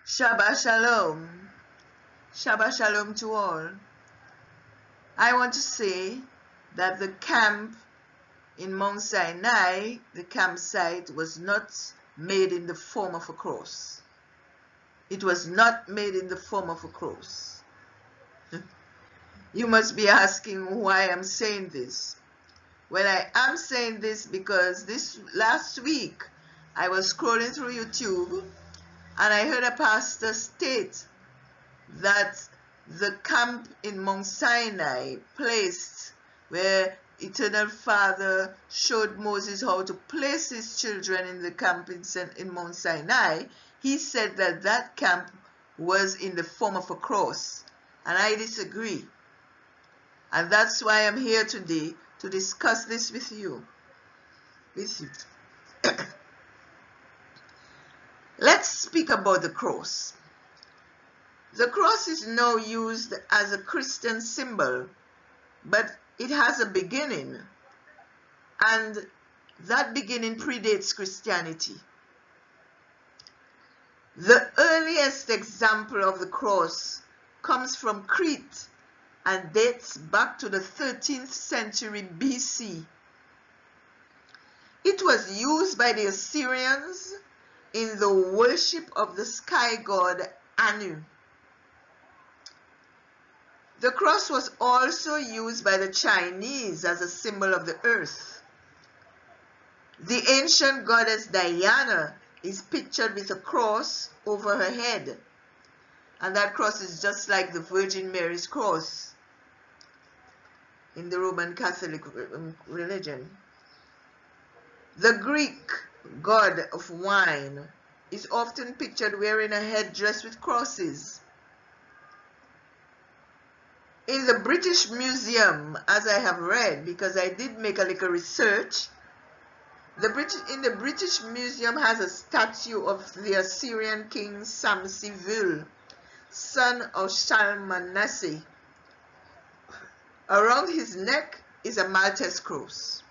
Shabbat Shalom. Shabbat Shalom to all. I want to say that the camp in Mount Sinai, the campsite, was not made in the form of a cross. It was not made in the form of a cross. You must be asking why I'm saying this. Well, I am saying this because this last week I was scrolling through YouTube and I heard a pastor state that the camp in Mount Sinai, placed where Eternal Father showed Moses how to place his children in the camp in Mount Sinai, he said that that camp was in the form of a cross. And I disagree. And that's why I'm here today to discuss this with you. Let's speak about the cross. The cross is now used as a Christian symbol, but it has a beginning, and that beginning predates Christianity. The earliest example of the cross comes from Crete and dates back to the 13th century BC. It was used by the Assyrians in the worship of the sky god Anu. The cross was also used by the Chinese as a symbol of the earth. The ancient goddess Diana is pictured with a cross over her head, and that cross is just like the Virgin Mary's cross in the Roman Catholic religion. The Greek god of wine is often pictured wearing a headdress with crosses. In the British Museum, as I have read, because I did make a little research, in the British Museum has a statue of the Assyrian king Samsivil, son of Shalmaneser. Around his neck is a Maltese cross.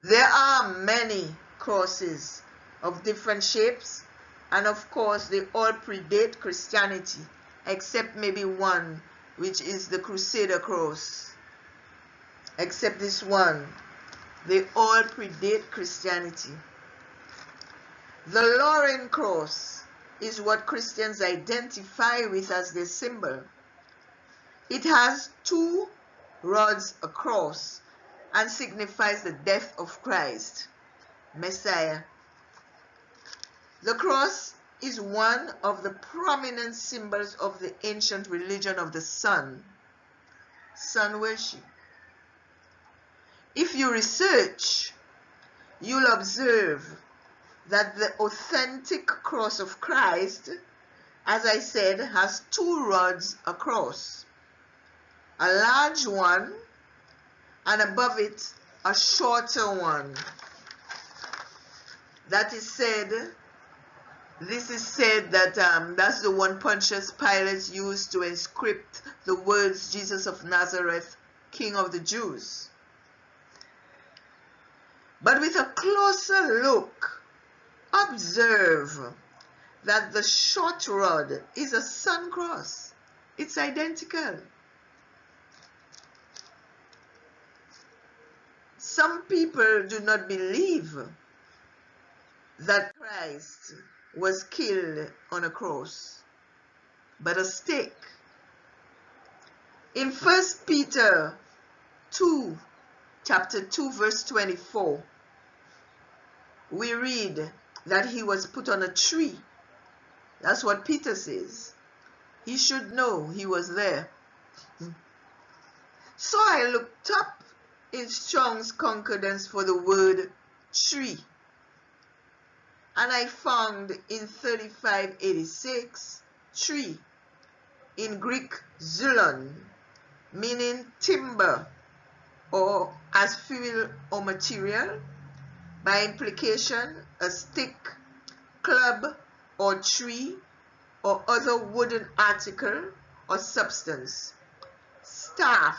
There are many crosses of different shapes, and of course they all predate Christianity, except maybe one, which is the Crusader cross. Except this one. They all predate Christianity. The Laurel cross is what Christians identify with as their symbol. It has 2 rods across and signifies the death of Christ, Messiah. The cross is one of the prominent symbols of the ancient religion of the sun worship. If you research, you'll observe that the authentic cross of Christ, as I said, has 2 rods across. A large one, and above it, a shorter one. This is said that that's the one Pontius Pilate used to inscript the words Jesus of Nazareth, King of the Jews. But with a closer look, observe that the short rod is a sun cross. It's identical. Some people do not believe that Christ was killed on a cross, but a stake. In 1 Peter 2, chapter 2, verse 24, we read that he was put on a tree. That's what Peter says. He should know he was there. So I looked up in Strong's Concordance for the word tree, and I found in 3586 tree, in Greek zulon, meaning timber or as fuel or material, by implication a stick, club or tree or other wooden article or substance. Staff,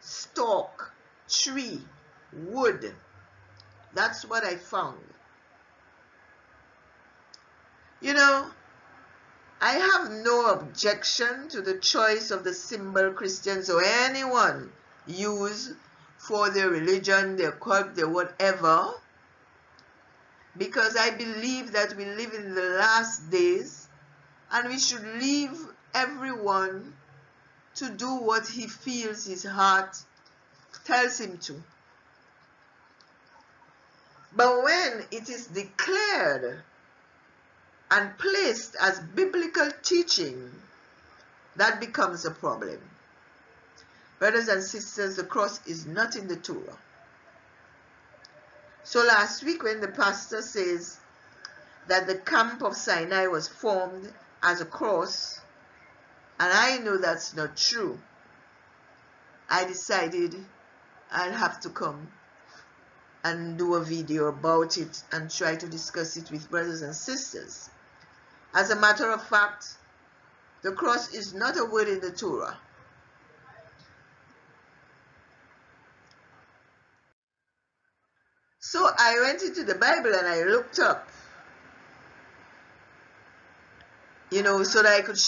stalk, tree, wood. That's what I found. You know, I have no objection to the choice of the symbol Christians or anyone use for their religion, their cult, their whatever, because I believe that we live in the last days and we should leave everyone to do what he feels his heart tells him to. But when it is declared and placed as biblical teaching, that becomes a problem. Brothers and sisters, the cross is not in the Torah. So last week when the pastor says that the camp of Sinai was formed as a cross, and I know that's not true, I decided I'll have to come and do a video about it and try to discuss it with brothers and sisters. As a matter of fact, the cross is not a word in the Torah. So I went into the Bible and I looked up, so that I could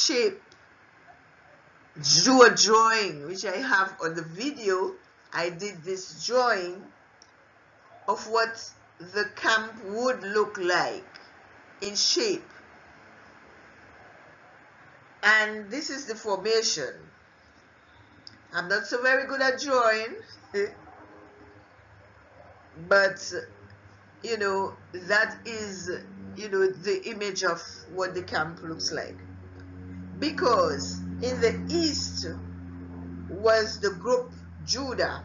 do a drawing, which I have on the video. I did this drawing of what the camp would look like in shape. And this is the formation. I'm not so very good at drawing, but that is the image of what the camp looks like. Because in the east was the group Judah,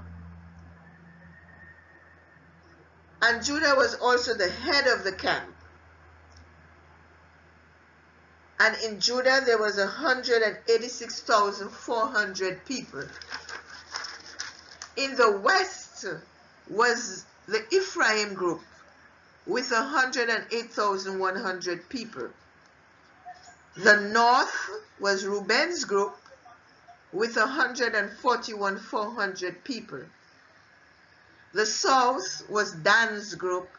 and Judah was also the head of the camp. And in Judah there was 186,400 people. In the west was the Ephraim group with 108,100 people. The north was Reuben's group with 141,400 people. The south was Dan's group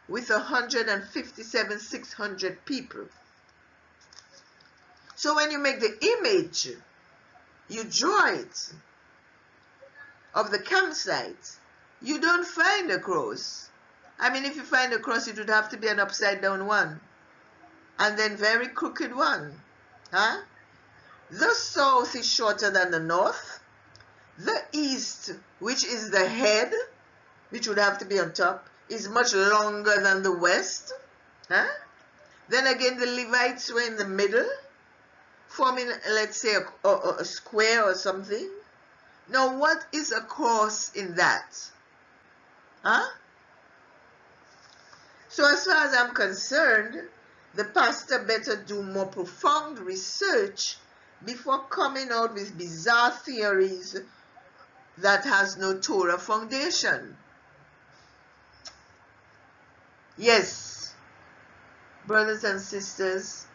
with 157,600 people. So when you make the image, you draw it of the campsite, you don't find a cross. I mean, if you find a cross, it would have to be an upside down one, and then very crooked one. The south is shorter than the north. The east, which is the head, which would have to be on top, is much longer than the west. Then again, the Levites were in the middle, forming, let's say, a square or something. Now, what is a cross in that? So as far as I'm concerned, the pastor better do more profound research before coming out with bizarre theories that has no Torah foundation. Yes, brothers and sisters,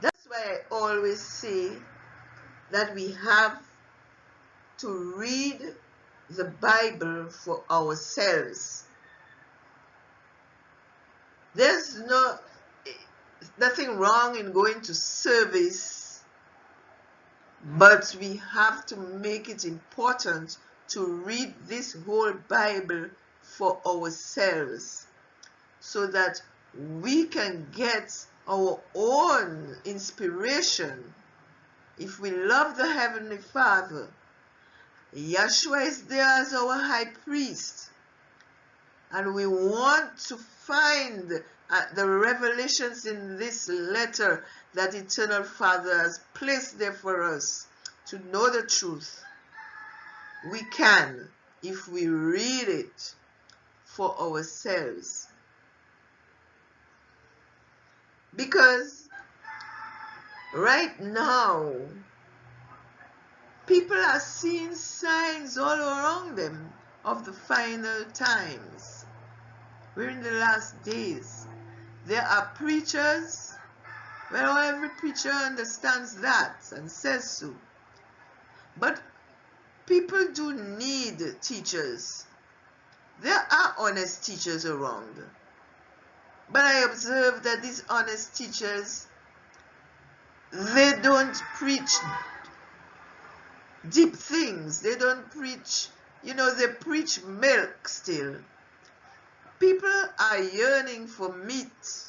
that's why I always say that we have to read the Bible for ourselves. There's nothing wrong in going to service, but we have to make it important to read this whole Bible for ourselves so that we can get our own inspiration. If we love the Heavenly Father, Yeshua is there as our high priest, and we want to find the revelations in this letter that Eternal Father has placed there for us to know the truth. We can if we read it for ourselves. Because right now, people are seeing signs all around them of the final times. We're in the last days. There are preachers. Well, every preacher understands that and says so. But people do need teachers. There are honest teachers around, but I observe that these honest teachers, they don't preach deep things. They don't preach, they preach milk still. People are yearning for meat.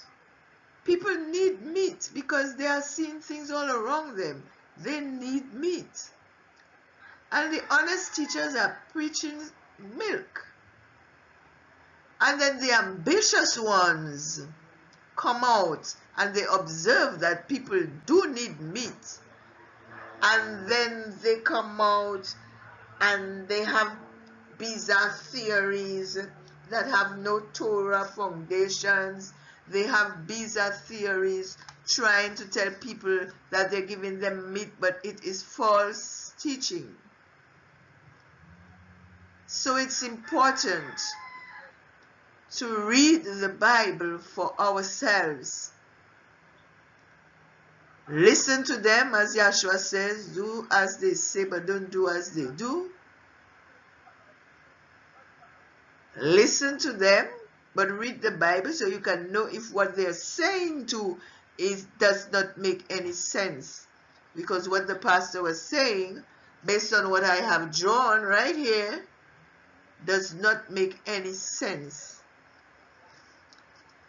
People need meat because they are seeing things all around them. They need meat. And the honest teachers are preaching milk. And then the ambitious ones come out and they observe that people do need meat. And then they come out and they have bizarre theories that have no Torah foundations. They have bizarre theories trying to tell people that they're giving them meat, but it is false teaching. So it's important to read the Bible for ourselves. Listen to them, as Yahshua says, do as they say, but don't do as they do. Listen to them, but read the Bible so you can know if what they're saying does not make any sense. Because what the pastor was saying, based on what I have drawn right here, does not make any sense.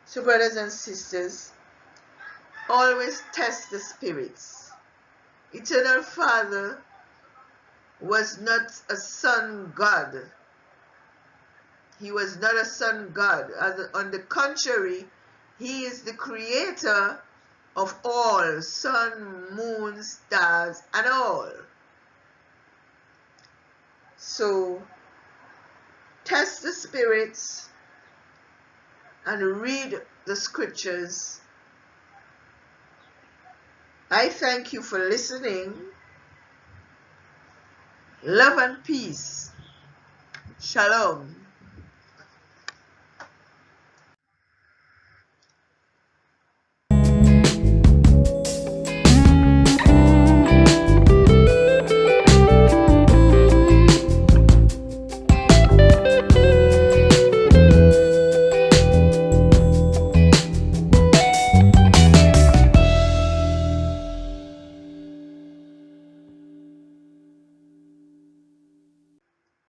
So brothers and sisters, always test the spirits. Eternal Father was not a sun god. He was not a sun god. On the contrary, he is the creator of all, sun, moon, stars, and all. So, test the spirits and read the scriptures. I thank you for listening. Love and peace. Shalom.